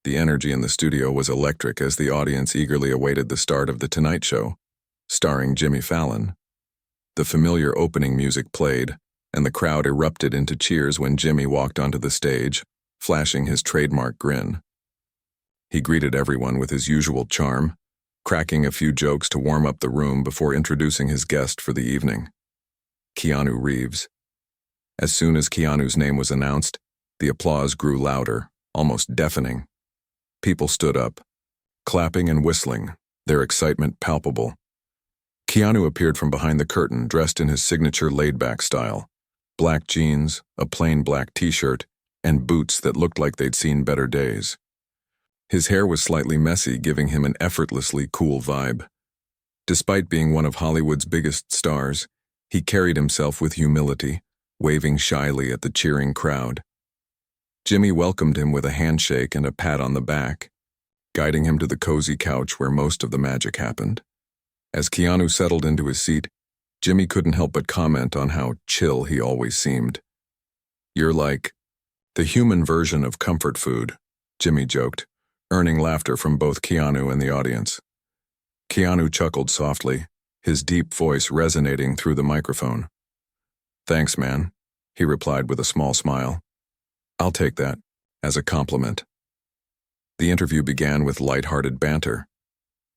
The energy in the studio was electric as the audience eagerly awaited the start of The Tonight Show, starring Jimmy Fallon. The familiar opening music played, and the crowd erupted into cheers when Jimmy walked onto the stage, flashing his trademark grin. He greeted everyone with his usual charm, cracking a few jokes to warm up the room before introducing his guest for the evening, Keanu Reeves. As soon as Keanu's name was announced, the applause grew louder, almost deafening. People stood up, clapping and whistling, their excitement palpable. Keanu appeared from behind the curtain, dressed in his signature laid-back style: black jeans, a plain black t-shirt, and boots that looked like they'd seen better days. His hair was slightly messy, giving him an effortlessly cool vibe. Despite being one of Hollywood's biggest stars, he carried himself with humility, waving shyly at the cheering crowd. Jimmy welcomed him with a handshake and a pat on the back, guiding him to the cozy couch where most of the magic happened. As Keanu settled into his seat, Jimmy couldn't help but comment on how chill he always seemed. "You're like the human version of comfort food," Jimmy joked, earning laughter from both Keanu and the audience. Keanu chuckled softly, his deep voice resonating through the microphone. "Thanks, man," he replied with a small smile. "I'll take that as a compliment." The interview began with light-hearted banter.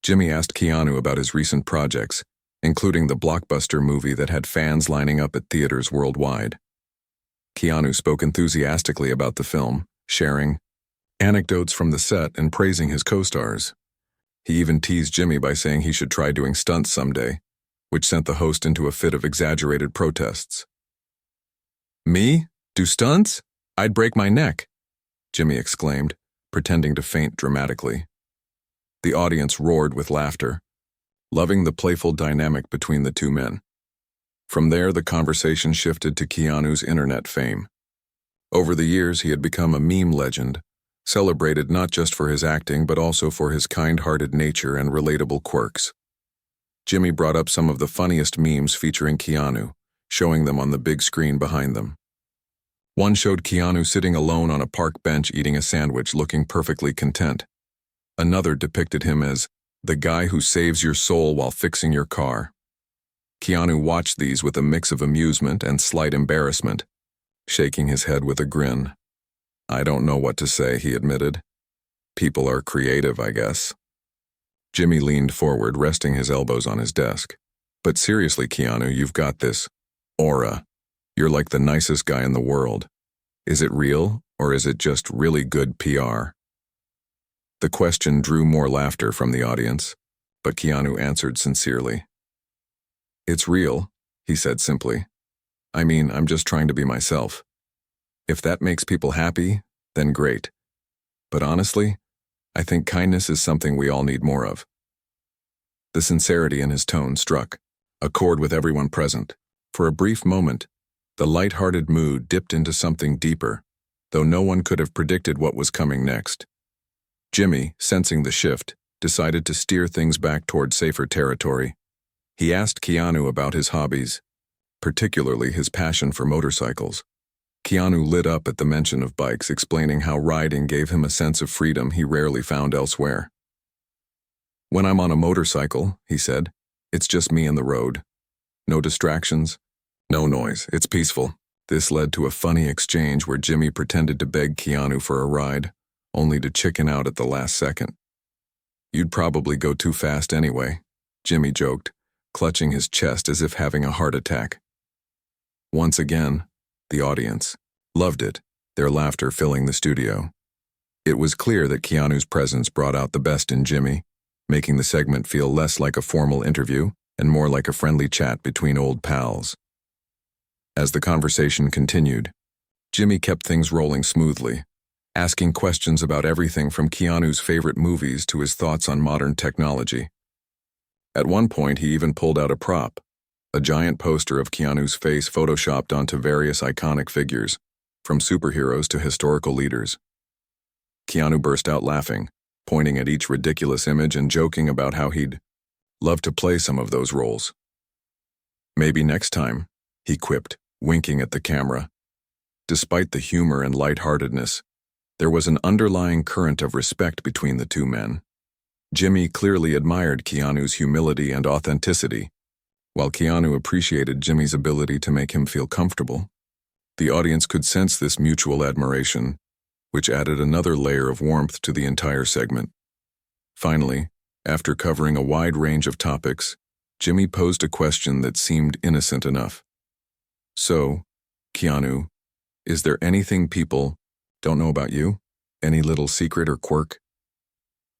Jimmy asked Keanu about his recent projects, including the blockbuster movie that had fans lining up at theaters worldwide. Keanu spoke enthusiastically about the film, sharing anecdotes from the set and praising his co-stars. He even teased Jimmy by saying he should try doing stunts someday, which sent the host into a fit of exaggerated protests. "Me? Do stunts? I'd break my neck," Jimmy exclaimed, pretending to faint dramatically. The audience roared with laughter, loving the playful dynamic between the two men. From there, the conversation shifted to Keanu's internet fame. Over the years, he had become a meme legend, celebrated not just for his acting but also for his kind-hearted nature and relatable quirks. Jimmy brought up some of the funniest memes featuring Keanu, showing them on the big screen behind them. One showed Keanu sitting alone on a park bench eating a sandwich, looking perfectly content. Another depicted him as the guy who saves your soul while fixing your car. Keanu watched these with a mix of amusement and slight embarrassment, shaking his head with a grin. "I don't know what to say," he admitted. "People are creative, I guess." Jimmy leaned forward, resting his elbows on his desk. "But seriously, Keanu, you've got this aura. You're like the nicest guy in the world. Is it real, or is it just really good PR?" The question drew more laughter from the audience, but Keanu answered sincerely. "It's real," he said simply. "I mean, I'm just trying to be myself. If that makes people happy, then great. But honestly, I think kindness is something we all need more of." The sincerity in his tone struck a chord with everyone present. For a brief moment, the light-hearted mood dipped into something deeper, though no one could have predicted what was coming next. Jimmy, sensing the shift, decided to steer things back toward safer territory. He asked Keanu about his hobbies, particularly his passion for motorcycles. Keanu lit up at the mention of bikes, explaining how riding gave him a sense of freedom he rarely found elsewhere. "When I'm on a motorcycle," he said, "it's just me and the road. No distractions, no noise. It's peaceful." This led to a funny exchange where Jimmy pretended to beg Keanu for a ride, only to chicken out at the last second. "You'd probably go too fast anyway," Jimmy joked, clutching his chest as if having a heart attack. Once again, the audience loved it, their laughter filling the studio. It was clear that Keanu's presence brought out the best in Jimmy, making the segment feel less like a formal interview and more like a friendly chat between old pals. As the conversation continued, Jimmy kept things rolling smoothly, asking questions about everything from Keanu's favorite movies to his thoughts on modern technology. At one point, he even pulled out a prop, a giant poster of Keanu's face photoshopped onto various iconic figures, from superheroes to historical leaders. Keanu burst out laughing, pointing at each ridiculous image and joking about how he'd love to play some of those roles. "Maybe next time," he quipped, winking at the camera. Despite the humor and lightheartedness, There was an underlying current of respect between the two men. Jimmy clearly admired Keanu's humility and authenticity, while Keanu appreciated Jimmy's ability to make him feel comfortable. The audience could sense this mutual admiration, which added another layer of warmth to the entire segment. Finally, after covering a wide range of topics, Jimmy posed a question that seemed innocent enough. So, Keanu, is there anything people don't know about you? Any little secret or quirk?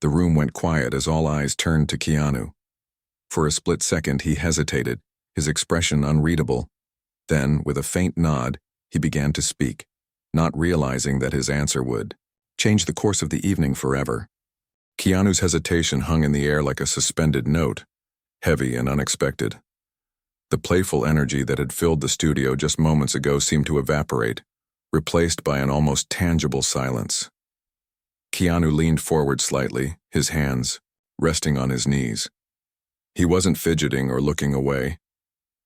The room went quiet as all eyes turned to Keanu. For a split second he hesitated, his expression unreadable. Then, with a faint nod, he began to speak, not realizing that his answer would change the course of the evening forever. Keanu's hesitation hung in the air like a suspended note, heavy and unexpected. The playful energy that had filled the studio just moments ago seemed to evaporate, replaced by an almost tangible silence. Keanu leaned forward slightly, his hands resting on his knees. He wasn't fidgeting or looking away.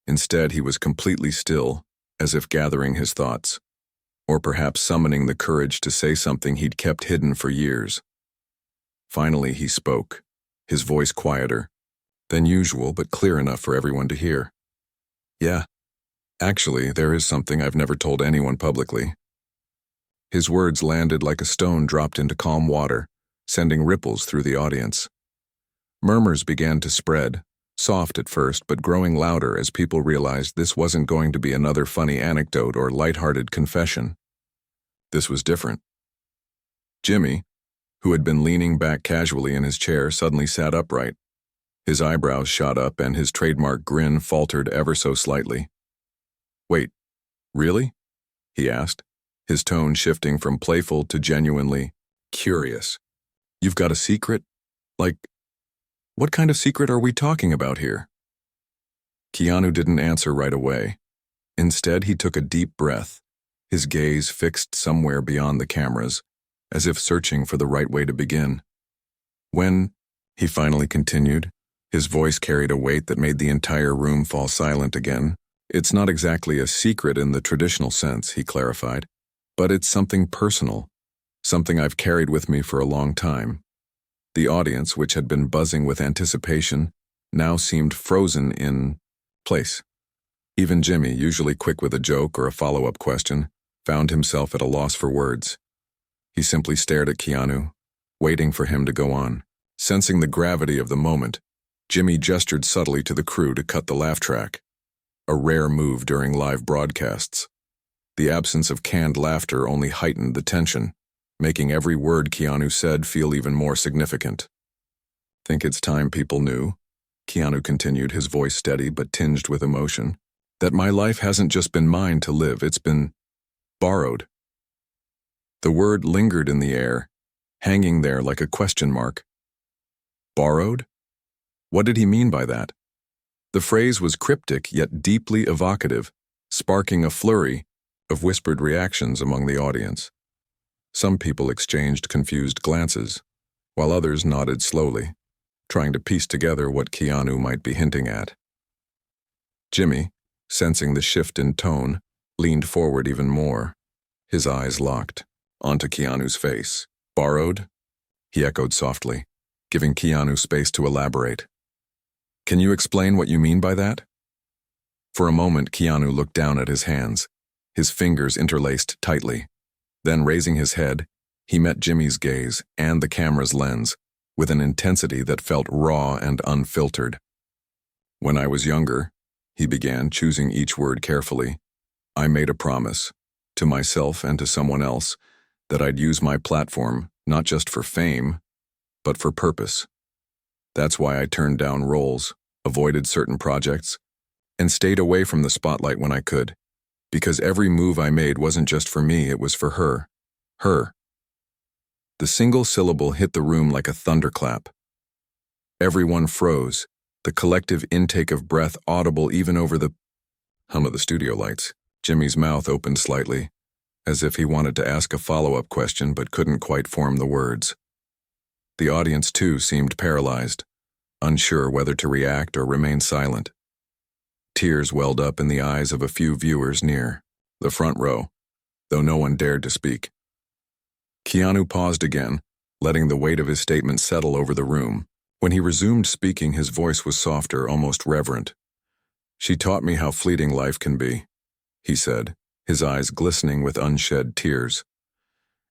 Instead, he was completely still, as if gathering his thoughts, or perhaps summoning the courage to say something he'd kept hidden for years. Finally, he spoke, his voice quieter than usual but clear enough for everyone to hear. Yeah, actually, there is something I've never told anyone publicly. His words landed like a stone dropped into calm water, sending ripples through the audience. Murmurs began to spread, soft at first but growing louder as people realized this wasn't going to be another funny anecdote or lighthearted confession. This was different. Jimmy, who had been leaning back casually in his chair, suddenly sat upright. His eyebrows shot up and his trademark grin faltered ever so slightly. "Wait, really?" he asked, his tone shifting from playful to genuinely curious. "You've got a secret? Like, what kind of secret are we talking about here?" Keanu didn't answer right away. Instead, he took a deep breath, his gaze fixed somewhere beyond the cameras, as if searching for the right way to begin. "When," he finally continued, his voice carried a weight that made the entire room fall silent again. "It's not exactly a secret in the traditional sense," he clarified, "but it's something personal, something I've carried with me for a long time." The audience, which had been buzzing with anticipation, now seemed frozen in place. Even Jimmy, usually quick with a joke or a follow-up question, found himself at a loss for words. He simply stared at Keanu, waiting for him to go on. Sensing the gravity of the moment, Jimmy gestured subtly to the crew to cut the laugh track, a rare move during live broadcasts. The absence of canned laughter only heightened the tension, making every word Keanu said feel even more significant. "Think it's time people knew," Keanu continued, his voice steady but tinged with emotion, "that my life hasn't just been mine to live, it's been borrowed." The word lingered in the air, hanging there like a question mark. Borrowed? What did he mean by that? The phrase was cryptic yet deeply evocative, sparking a flurry of whispered reactions among the audience. Some people exchanged confused glances, while others nodded slowly, trying to piece together what Keanu might be hinting at. Jimmy, sensing the shift in tone, leaned forward even more, his eyes locked onto Keanu's face. "Borrowed?" he echoed softly, giving Keanu space to elaborate. "Can you explain what you mean by that?" For a moment, Keanu looked down at his hands, his fingers interlaced tightly. Then, raising his head, he met Jimmy's gaze and the camera's lens with an intensity that felt raw and unfiltered. "When I was younger," he began, choosing each word carefully, "I made a promise, to myself and to someone else, that I'd use my platform not just for fame, but for purpose. That's why I turned down roles, avoided certain projects, and stayed away from the spotlight when I could. Because every move I made wasn't just for me, it was for her. Her." The single syllable hit the room like a thunderclap. Everyone froze, the collective intake of breath audible even over the hum of the studio lights. Jimmy's mouth opened slightly, as if he wanted to ask a follow-up question but couldn't quite form the words. The audience, too, seemed paralyzed, unsure whether to react or remain silent. Tears welled up in the eyes of a few viewers near the front row, though no one dared to speak. Keanu paused again, letting the weight of his statement settle over the room. When he resumed speaking, his voice was softer, almost reverent. "She taught me how fleeting life can be," he said, his eyes glistening with unshed tears.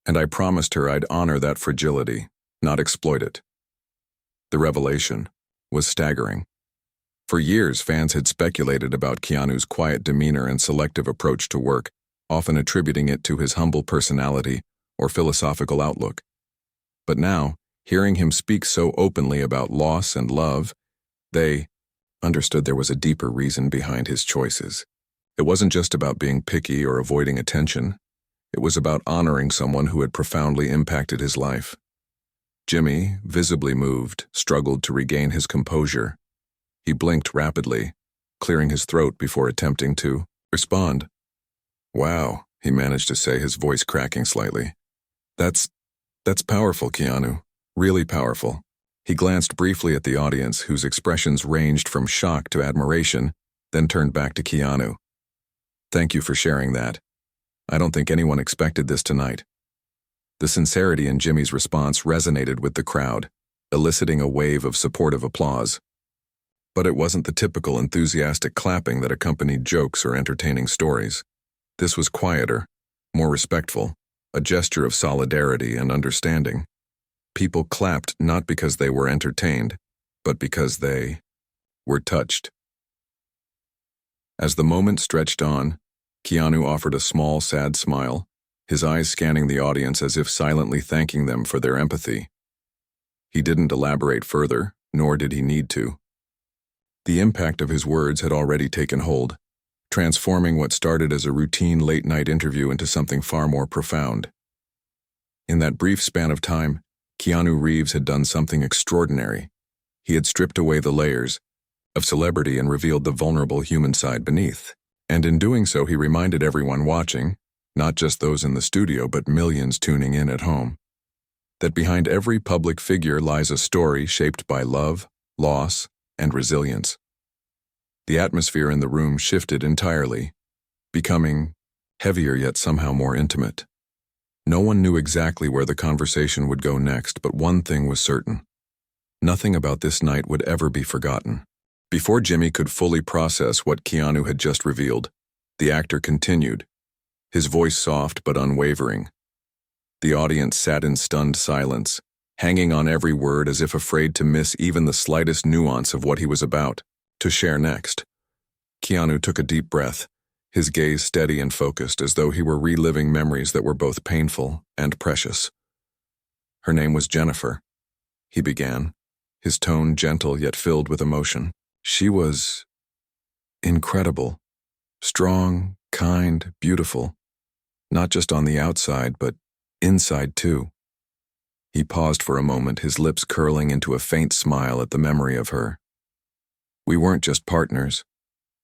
"And I promised her I'd honor that fragility, not exploit it." The revelation was staggering. For years, fans had speculated about Keanu's quiet demeanor and selective approach to work, often attributing it to his humble personality or philosophical outlook. But now, hearing him speak so openly about loss and love, they understood there was a deeper reason behind his choices. It wasn't just about being picky or avoiding attention. It was about honoring someone who had profoundly impacted his life. Jimmy, visibly moved, struggled to regain his composure. He blinked rapidly, clearing his throat before attempting to respond. "Wow," he managed to say, his voice cracking slightly. That's powerful, Keanu. Really powerful." He glanced briefly at the audience, whose expressions ranged from shock to admiration, then turned back to Keanu. "Thank you for sharing that. I don't think anyone expected this tonight." The sincerity in Jimmy's response resonated with the crowd, eliciting a wave of supportive applause. But it wasn't the typical enthusiastic clapping that accompanied jokes or entertaining stories. This was quieter, more respectful, a gesture of solidarity and understanding. People clapped not because they were entertained, but because they were touched. As the moment stretched on, Keanu offered a small, sad smile, his eyes scanning the audience as if silently thanking them for their empathy. He didn't elaborate further, nor did he need to. The impact of his words had already taken hold, transforming what started as a routine late-night interview into something far more profound. In that brief span of time, Keanu Reeves had done something extraordinary. He had stripped away the layers of celebrity and revealed the vulnerable human side beneath. And in doing so, he reminded everyone watching, not just those in the studio but millions tuning in at home, that behind every public figure lies a story shaped by love, loss, and resilience. The atmosphere in the room shifted entirely, becoming heavier yet somehow more intimate. No one knew exactly where the conversation would go next, but one thing was certain. Nothing about this night would ever be forgotten. Before Jimmy could fully process what Keanu had just revealed, the actor continued, his voice soft but unwavering. The audience sat in stunned silence, hanging on every word as if afraid to miss even the slightest nuance of what he was about to share next. Keanu took a deep breath, his gaze steady and focused, as though he were reliving memories that were both painful and precious. "Her name was Jennifer," he began, his tone gentle yet filled with emotion. "She was incredible, strong, kind, beautiful, not just on the outside, but inside too." He paused for a moment, his lips curling into a faint smile at the memory of her. "We weren't just partners.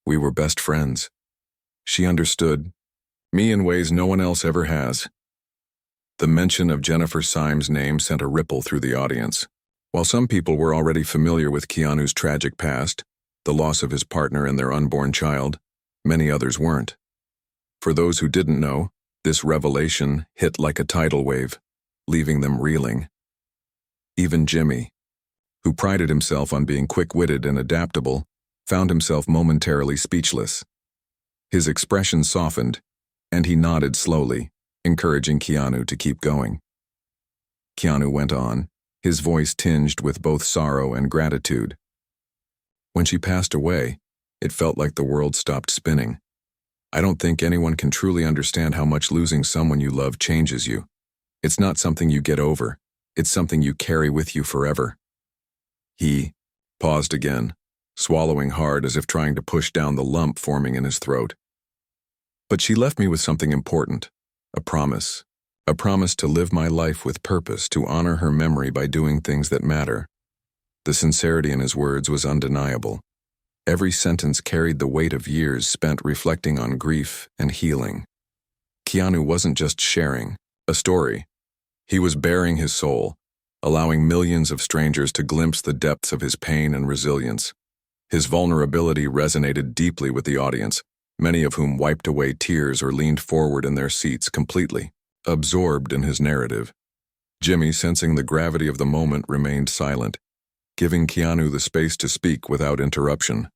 We were best friends. She understood me in ways no one else ever has." The mention of Jennifer Syme's name sent a ripple through the audience. While some people were already familiar with Keanu's tragic past, the loss of his partner and their unborn child, many others weren't. For those who didn't know, this revelation hit like a tidal wave, leaving them reeling. Even Jimmy, who prided himself on being quick-witted and adaptable, found himself momentarily speechless. His expression softened, and he nodded slowly, encouraging Keanu to keep going. Keanu went on, his voice tinged with both sorrow and gratitude. "When she passed away, it felt like the world stopped spinning. I don't think anyone can truly understand how much losing someone you love changes you. It's not something you get over. It's something you carry with you forever." He paused again, swallowing hard as if trying to push down the lump forming in his throat. "But she left me with something important, a promise to live my life with purpose, to honor her memory by doing things that matter." The sincerity in his words was undeniable. Every sentence carried the weight of years spent reflecting on grief and healing. Keanu wasn't just sharing a story. He was baring his soul, allowing millions of strangers to glimpse the depths of his pain and resilience. His vulnerability resonated deeply with the audience, many of whom wiped away tears or leaned forward in their seats completely absorbed in his narrative. Jimmy, sensing the gravity of the moment, remained silent, giving Keanu the space to speak without interruption.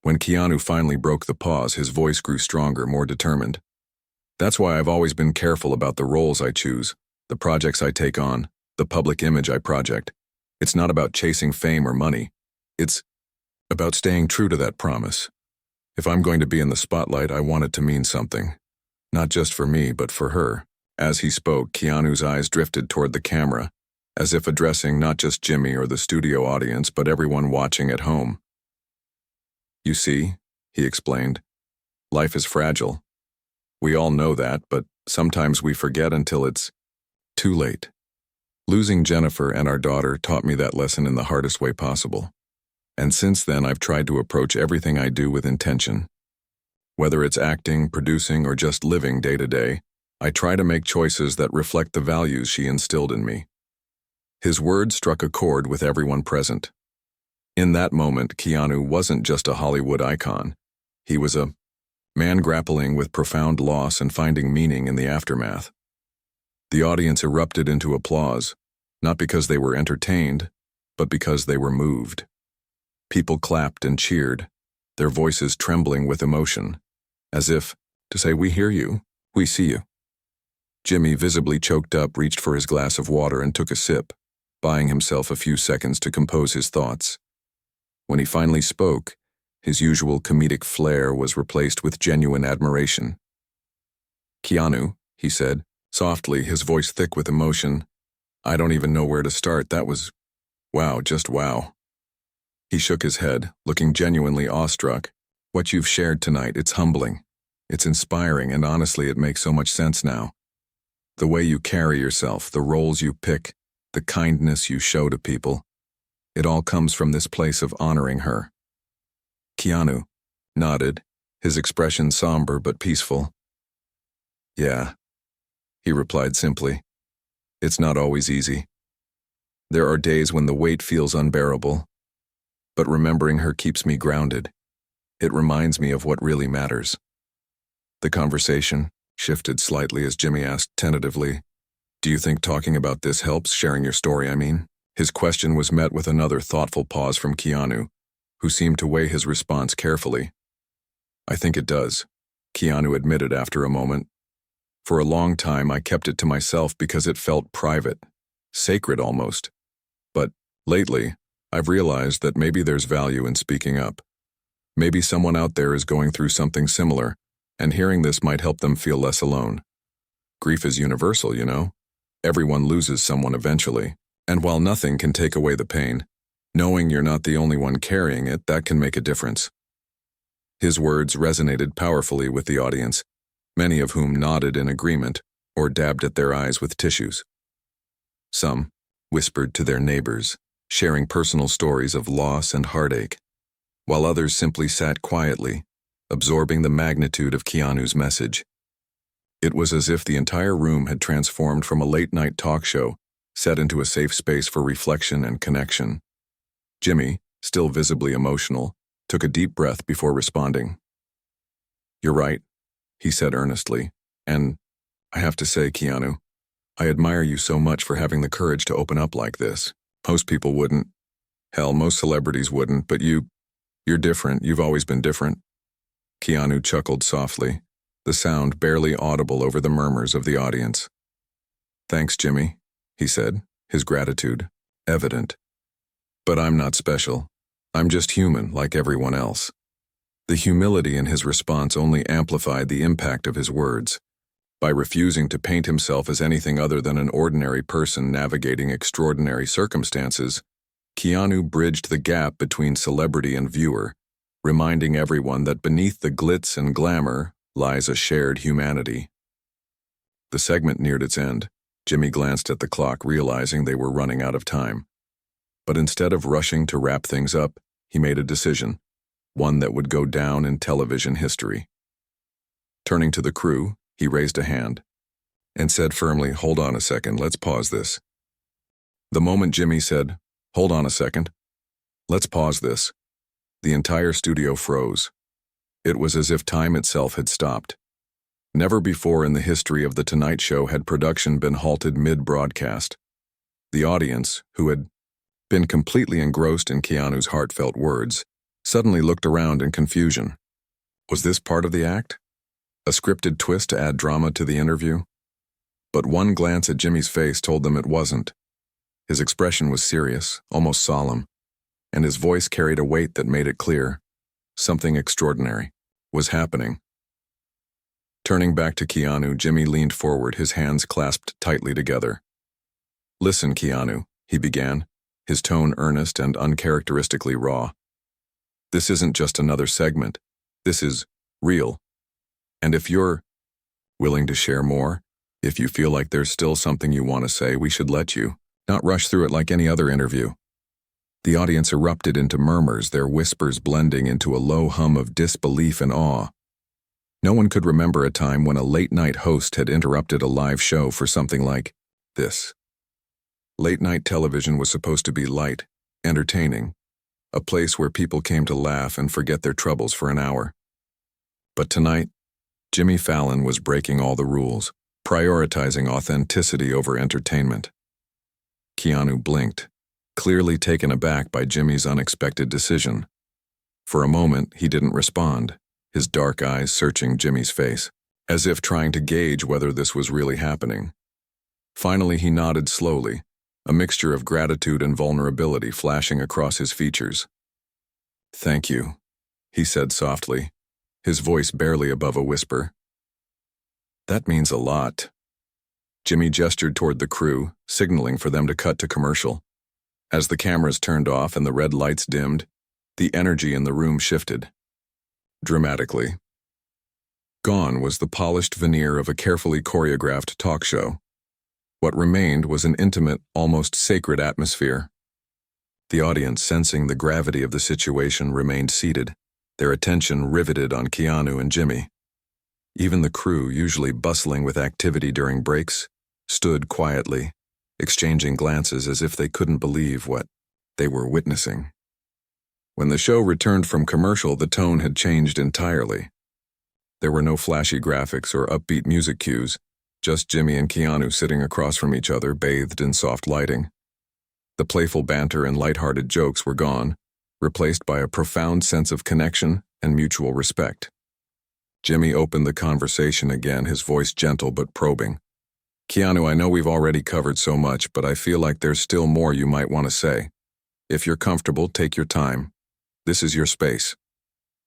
When Keanu finally broke the pause, his voice grew stronger, more determined. "That's why I've always been careful about the roles I choose, the projects I take on, the public image I project. It's not about chasing fame or money. It's about staying true to that promise. If I'm going to be in the spotlight, I want it to mean something. Not just for me, but for her." As he spoke, Keanu's eyes drifted toward the camera, as if addressing not just Jimmy or the studio audience, but everyone watching at home. "You see," he explained, "life is fragile. We all know that, but sometimes we forget until it's too late. Losing Jennifer and our daughter taught me that lesson in the hardest way possible. And since then, I've tried to approach everything I do with intention. Whether it's acting, producing, or just living day to day, I try to make choices that reflect the values she instilled in me." His words struck a chord with everyone present. In that moment, Keanu wasn't just a Hollywood icon. He was a man grappling with profound loss and finding meaning in the aftermath. The audience erupted into applause, not because they were entertained, but because they were moved. People clapped and cheered, their voices trembling with emotion, as if to say, "We hear you, we see you." Jimmy, visibly choked up, reached for his glass of water and took a sip, buying himself a few seconds to compose his thoughts. When he finally spoke, his usual comedic flair was replaced with genuine admiration. "Keanu," he said, softly, his voice thick with emotion, "I don't even know where to start. That was wow, just wow." He shook his head, looking genuinely awestruck. "What you've shared tonight, it's humbling. It's inspiring, and honestly, it makes so much sense now. The way you carry yourself, the roles you pick, the kindness you show to people, it all comes from this place of honoring her." Keanu nodded, his expression somber but peaceful. "Yeah," he replied simply. "It's not always easy. There are days when the weight feels unbearable, but remembering her keeps me grounded. It reminds me of what really matters." The conversation shifted slightly as Jimmy asked tentatively, "Do you think talking about this helps, sharing your story, I mean?" His question was met with another thoughtful pause from Keanu, who seemed to weigh his response carefully. "I think it does," Keanu admitted after a moment. "For a long time, I kept it to myself because it felt private, sacred almost. But lately, I've realized that maybe there's value in speaking up. Maybe someone out there is going through something similar, and hearing this might help them feel less alone. Grief is universal, you know? Everyone loses someone eventually, and while nothing can take away the pain, knowing you're not the only one carrying it, that can make a difference." His words resonated powerfully with the audience, many of whom nodded in agreement or dabbed at their eyes with tissues. Some whispered to their neighbors, sharing personal stories of loss and heartache, while others simply sat quietly, absorbing the magnitude of Keanu's message. It was as if the entire room had transformed from a late-night talk show set into a safe space for reflection and connection. Jimmy, still visibly emotional, took a deep breath before responding. "You're right," he said earnestly, "and I have to say, Keanu, I admire you so much for having the courage to open up like this. Most people wouldn't. Hell, most celebrities wouldn't, but you're different. You've always been different." Keanu chuckled softly, the sound barely audible over the murmurs of the audience. "Thanks, Jimmy," he said, his gratitude evident. "But I'm not special. I'm just human, like everyone else." The humility in his response only amplified the impact of his words. By refusing to paint himself as anything other than an ordinary person navigating extraordinary circumstances, Keanu bridged the gap between celebrity and viewer, reminding everyone that beneath the glitz and glamour lies a shared humanity. The segment neared its end. Jimmy glanced at the clock, realizing they were running out of time. But instead of rushing to wrap things up, he made a decision, one that would go down in television history. Turning to the crew, he raised a hand and said firmly, "Hold on a second, let's pause this." The moment Jimmy said, "Hold on a second, let's pause this," the entire studio froze. It was as if time itself had stopped. Never before in the history of The Tonight Show had production been halted mid-broadcast. The audience, who had been completely engrossed in Keanu's heartfelt words, suddenly looked around in confusion. Was this part of the act? A scripted twist to add drama to the interview? But one glance at Jimmy's face told them it wasn't. His expression was serious, almost solemn, and his voice carried a weight that made it clear something extraordinary was happening. Turning back to Keanu, Jimmy leaned forward, his hands clasped tightly together. "Listen, Keanu," he began, his tone earnest and uncharacteristically raw. "This isn't just another segment. This is real. And if you're willing to share more, if you feel like there's still something you want to say, we should let you, not rush through it like any other interview." The audience erupted into murmurs, their whispers blending into a low hum of disbelief and awe. No one could remember a time when a late-night host had interrupted a live show for something like this. Late-night television was supposed to be light, entertaining, a place where people came to laugh and forget their troubles for an hour. But tonight, Jimmy Fallon was breaking all the rules, prioritizing authenticity over entertainment. Keanu blinked, clearly taken aback by Jimmy's unexpected decision. For a moment, he didn't respond, his dark eyes searching Jimmy's face, as if trying to gauge whether this was really happening. Finally, he nodded slowly, a mixture of gratitude and vulnerability flashing across his features. "Thank you," he said softly, his voice barely above a whisper. "That means a lot." Jimmy gestured toward the crew, signaling for them to cut to commercial. As the cameras turned off and the red lights dimmed, the energy in the room shifted. Dramatically. Gone was the polished veneer of a carefully choreographed talk show. What remained was an intimate, almost sacred atmosphere. The audience, sensing the gravity of the situation, remained seated, their attention riveted on Keanu and Jimmy. Even the crew, usually bustling with activity during breaks, stood quietly, exchanging glances as if they couldn't believe what they were witnessing. When the show returned from commercial, the tone had changed entirely. There were no flashy graphics or upbeat music cues, just Jimmy and Keanu sitting across from each other, bathed in soft lighting. The playful banter and lighthearted jokes were gone, replaced by a profound sense of connection and mutual respect. Jimmy opened the conversation again, his voice gentle but probing. "Keanu, I know we've already covered so much, but I feel like there's still more you might want to say. If you're comfortable, take your time. This is your space."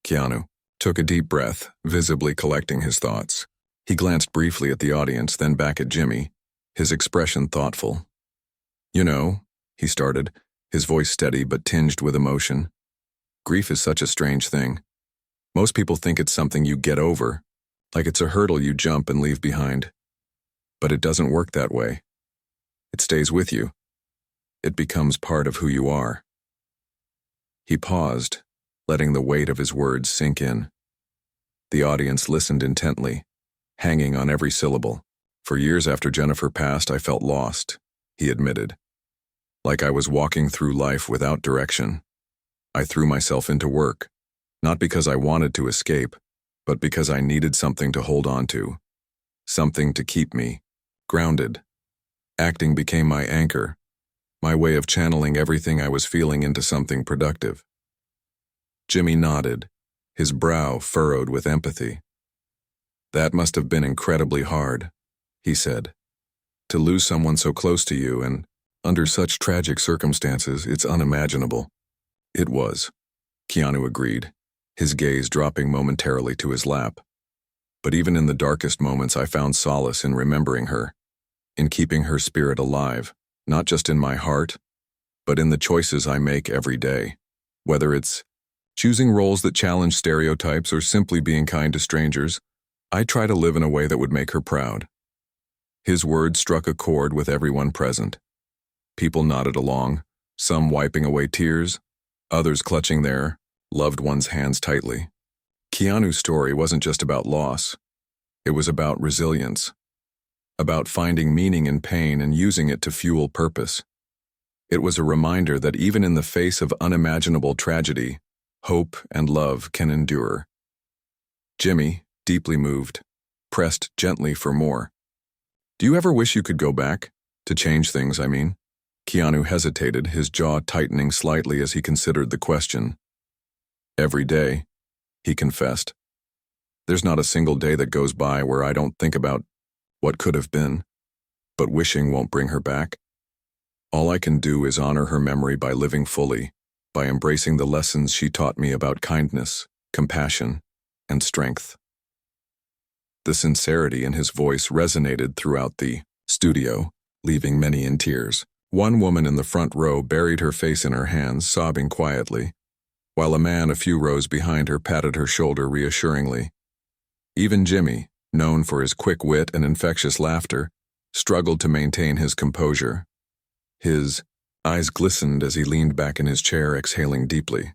Keanu took a deep breath, visibly collecting his thoughts. He glanced briefly at the audience, then back at Jimmy, his expression thoughtful. "You know," he started, his voice steady but tinged with emotion. "Grief is such a strange thing. Most people think it's something you get over, like it's a hurdle you jump and leave behind. But it doesn't work that way. It stays with you. It becomes part of who you are." He paused, letting the weight of his words sink in. The audience listened intently, hanging on every syllable. "For years after Jennifer passed, I felt lost," he admitted. "Like I was walking through life without direction. I threw myself into work, not because I wanted to escape, but because I needed something to hold on to, something to keep me grounded. Acting became my anchor, my way of channeling everything I was feeling into something productive." Jimmy nodded, his brow furrowed with empathy. "That must have been incredibly hard," he said. "To lose someone so close to you and under such tragic circumstances, it's unimaginable." "It was," Keanu agreed, his gaze dropping momentarily to his lap. "But even in the darkest moments, I found solace in remembering her, in keeping her spirit alive, not just in my heart, but in the choices I make every day. Whether it's choosing roles that challenge stereotypes or simply being kind to strangers, I try to live in a way that would make her proud." His words struck a chord with everyone present. People nodded along, some wiping away tears, others clutching their loved ones' hands tightly. Keanu's story wasn't just about loss. It was about resilience, about finding meaning in pain and using it to fuel purpose. It was a reminder that even in the face of unimaginable tragedy, hope and love can endure. Jimmy, deeply moved, pressed gently for more. Do you ever wish you could go back? To change things, I mean? Keanu hesitated, his jaw tightening slightly as he considered the question. Every day, he confessed. There's not a single day that goes by where I don't think about what could have been, but wishing won't bring her back. All I can do is honor her memory by living fully, by embracing the lessons she taught me about kindness, compassion, and strength. The sincerity in his voice resonated throughout the studio, leaving many in tears. One woman in the front row buried her face in her hands, sobbing quietly, while a man a few rows behind her patted her shoulder reassuringly. Even Jimmy, known for his quick wit and infectious laughter, struggled to maintain his composure. His eyes glistened as he leaned back in his chair, exhaling deeply.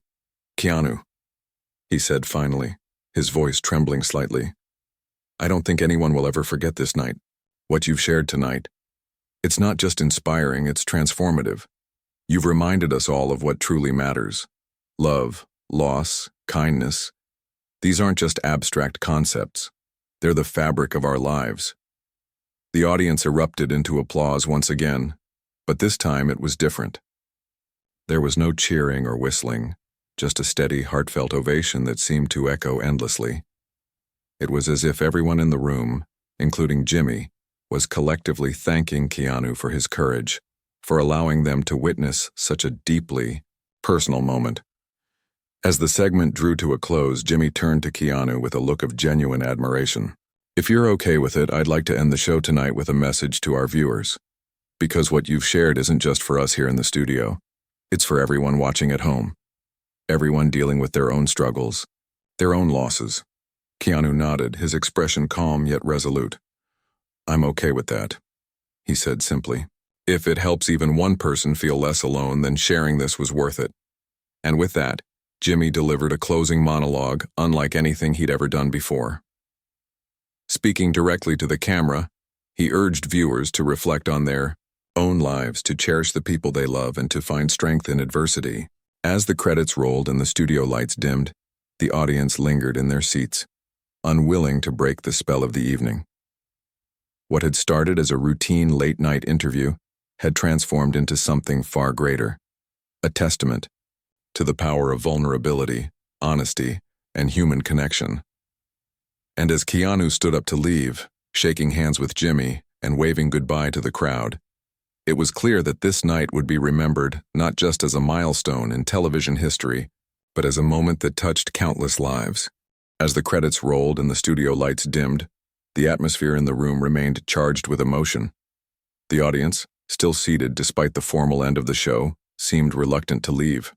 "Keanu," he said finally, his voice trembling slightly. "I don't think anyone will ever forget this night. What you've shared tonight. It's not just inspiring, it's transformative. You've reminded us all of what truly matters. Love, loss, kindness. These aren't just abstract concepts. They're the fabric of our lives." The audience erupted into applause once again, but this time it was different. There was no cheering or whistling, just a steady, heartfelt ovation that seemed to echo endlessly. It was as if everyone in the room, including Jimmy, was collectively thanking Keanu for his courage, for allowing them to witness such a deeply personal moment. As the segment drew to a close, Jimmy turned to Keanu with a look of genuine admiration. "If you're okay with it, I'd like to end the show tonight with a message to our viewers. Because what you've shared isn't just for us here in the studio. It's for everyone watching at home. Everyone dealing with their own struggles, their own losses." Keanu nodded, his expression calm yet resolute. "I'm okay with that," he said simply. "If it helps even one person feel less alone, then sharing this was worth it." And with that, Jimmy delivered a closing monologue unlike anything he'd ever done before. Speaking directly to the camera, he urged viewers to reflect on their own lives, to cherish the people they love, and to find strength in adversity. As the credits rolled and the studio lights dimmed, the audience lingered in their seats, unwilling to break the spell of the evening. What had started as a routine late-night interview had transformed into something far greater, a testament to the power of vulnerability, honesty, and human connection. And as Keanu stood up to leave, shaking hands with Jimmy and waving goodbye to the crowd, it was clear that this night would be remembered not just as a milestone in television history, but as a moment that touched countless lives. As the credits rolled and the studio lights dimmed, the atmosphere in the room remained charged with emotion. The audience, still seated despite the formal end of the show, seemed reluctant to leave.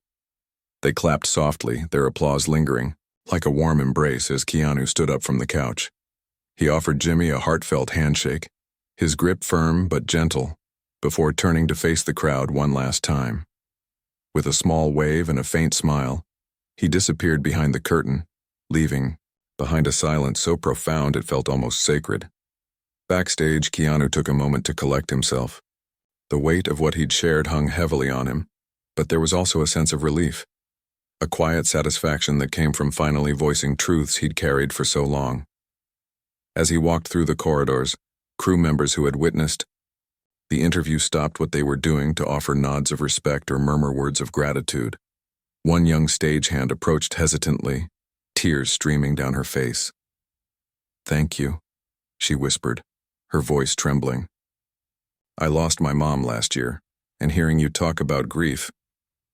They clapped softly, their applause lingering, like a warm embrace as Keanu stood up from the couch. He offered Jimmy a heartfelt handshake, his grip firm but gentle, before turning to face the crowd one last time. With a small wave and a faint smile, he disappeared behind the curtain, leaving behind a silence so profound it felt almost sacred. Backstage, Keanu took a moment to collect himself. The weight of what he'd shared hung heavily on him, but there was also a sense of relief, a quiet satisfaction that came from finally voicing truths he'd carried for so long. As he walked through the corridors, crew members who had witnessed the interview stopped what they were doing to offer nods of respect or murmur words of gratitude. One young stagehand approached hesitantly, tears streaming down her face. "Thank you," she whispered, her voice trembling. "I lost my mom last year, and hearing you talk about grief,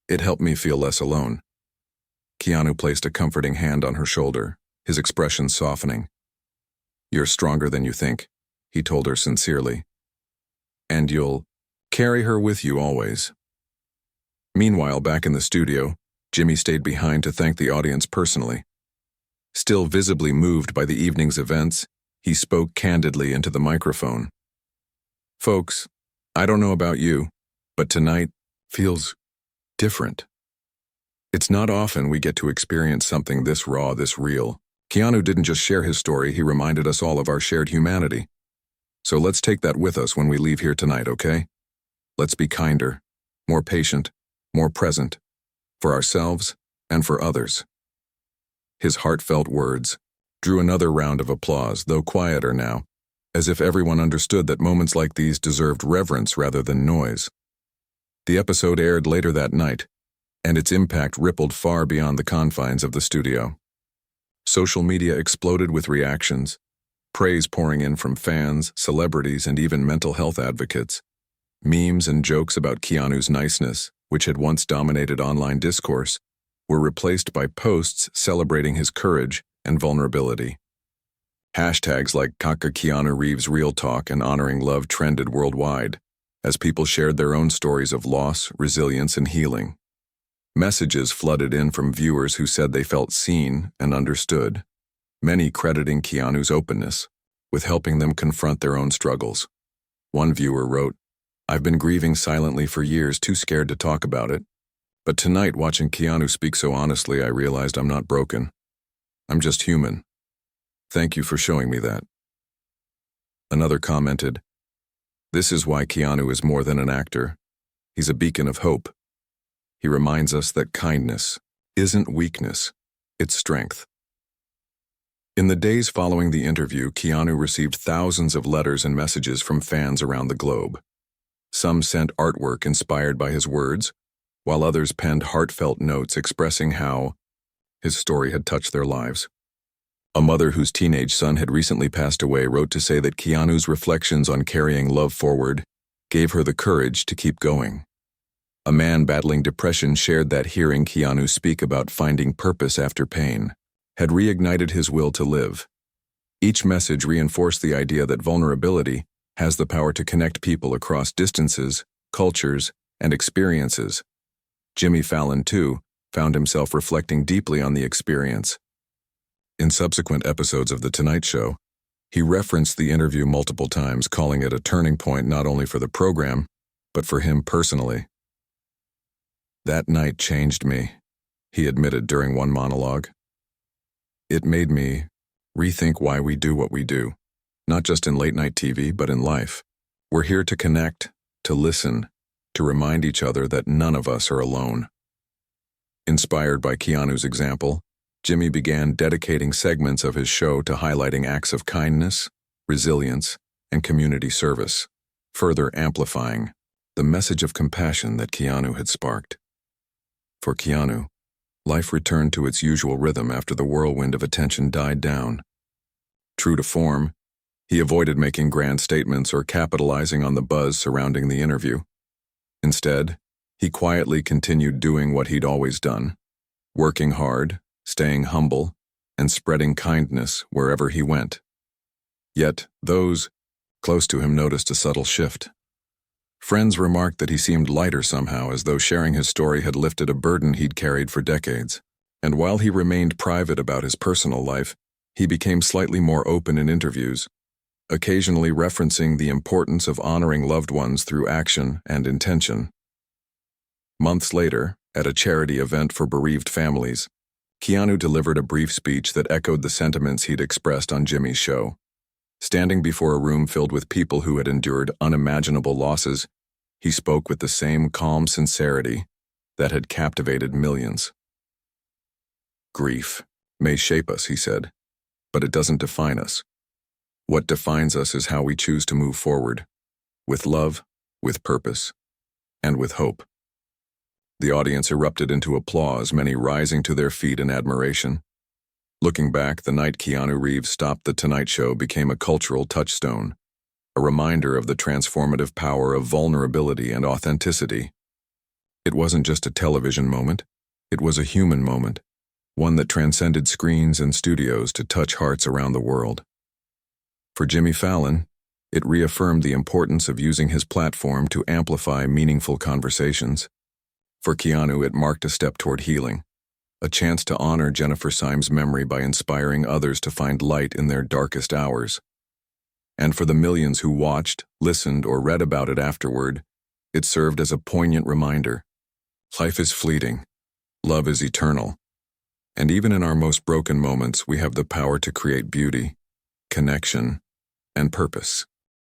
it helped me feel less alone." Keanu placed a comforting hand on her shoulder, his expression softening. "You're stronger than you think," he told her sincerely. "And you'll carry her with you always." Meanwhile, back in the studio, Jimmy stayed behind to thank the audience personally. Still visibly moved by the evening's events, he spoke candidly into the microphone. "Folks, I don't know about you, but tonight feels different. It's not often we get to experience something this raw, this real." Keanu didn't just share his story, he reminded us all of our shared humanity. So let's take that with us when we leave here tonight, okay? Let's be kinder, more patient, more present, for ourselves and for others. His heartfelt words, drew another round of applause, though quieter now, as if everyone understood that moments like these deserved reverence rather than noise. The episode aired later that night, and its impact rippled far beyond the confines of the studio. Social media exploded with reactions, praise pouring in from fans, celebrities, and even mental health advocates. Memes and jokes about Keanu's niceness, which had once dominated online discourse, were replaced by posts celebrating his courage and vulnerability. Hashtags like Keanu Reeves Real Talk and Honoring Love trended worldwide, as people shared their own stories of loss, resilience, and healing. Messages flooded in from viewers who said they felt seen and understood, many crediting Keanu's openness with helping them confront their own struggles. One viewer wrote, "I've been grieving silently for years, too scared to talk about it. But tonight, watching Keanu speak so honestly, I realized I'm not broken. I'm just human. Thank you for showing me that." Another commented, "This is why Keanu is more than an actor. He's a beacon of hope. He reminds us that kindness isn't weakness, it's strength." In the days following the interview, Keanu received thousands of letters and messages from fans around the globe. Some sent artwork inspired by his words, while others penned heartfelt notes expressing how his story had touched their lives. A mother whose teenage son had recently passed away wrote to say that Keanu's reflections on carrying love forward gave her the courage to keep going. A man battling depression shared that hearing Keanu speak about finding purpose after pain had reignited his will to live. Each message reinforced the idea that vulnerability has the power to connect people across distances, cultures, and experiences. Jimmy Fallon, too, found himself reflecting deeply on the experience. In subsequent episodes of The Tonight Show, he referenced the interview multiple times, calling it a turning point not only for the program, but for him personally. "That night changed me," he admitted during one monologue. "It made me rethink why we do what we do, not just in late-night TV, but in life. We're here to connect, to listen, to remind each other that none of us are alone." Inspired by Keanu's example, Jimmy began dedicating segments of his show to highlighting acts of kindness, resilience, and community service, further amplifying the message of compassion that Keanu had sparked. For Keanu, life returned to its usual rhythm after the whirlwind of attention died down. True to form, he avoided making grand statements or capitalizing on the buzz surrounding the interview. Instead, he quietly continued doing what he'd always done, working hard, staying humble, and spreading kindness wherever he went. Yet, those close to him noticed a subtle shift. Friends remarked that he seemed lighter somehow, as though sharing his story had lifted a burden he'd carried for decades. And while he remained private about his personal life, he became slightly more open in interviews, occasionally referencing the importance of honoring loved ones through action and intention. Months later, at a charity event for bereaved families, Keanu delivered a brief speech that echoed the sentiments he'd expressed on Jimmy's show. Standing before a room filled with people who had endured unimaginable losses, he spoke with the same calm sincerity that had captivated millions. "Grief may shape us," he said, "but it doesn't define us. What defines us is how we choose to move forward, with love, with purpose, and with hope." The audience erupted into applause, many rising to their feet in admiration. Looking back, the night Keanu Reeves stopped The Tonight Show became a cultural touchstone, a reminder of the transformative power of vulnerability and authenticity. It wasn't just a television moment, it was a human moment, one that transcended screens and studios to touch hearts around the world. For Jimmy Fallon, it reaffirmed the importance of using his platform to amplify meaningful conversations. For Keanu, it marked a step toward healing, a chance to honor Jennifer Syme's memory by inspiring others to find light in their darkest hours. And for the millions who watched, listened, or read about it afterward, it served as a poignant reminder. Life is fleeting, love is eternal, and even in our most broken moments, we have the power to create beauty, connection, and purpose.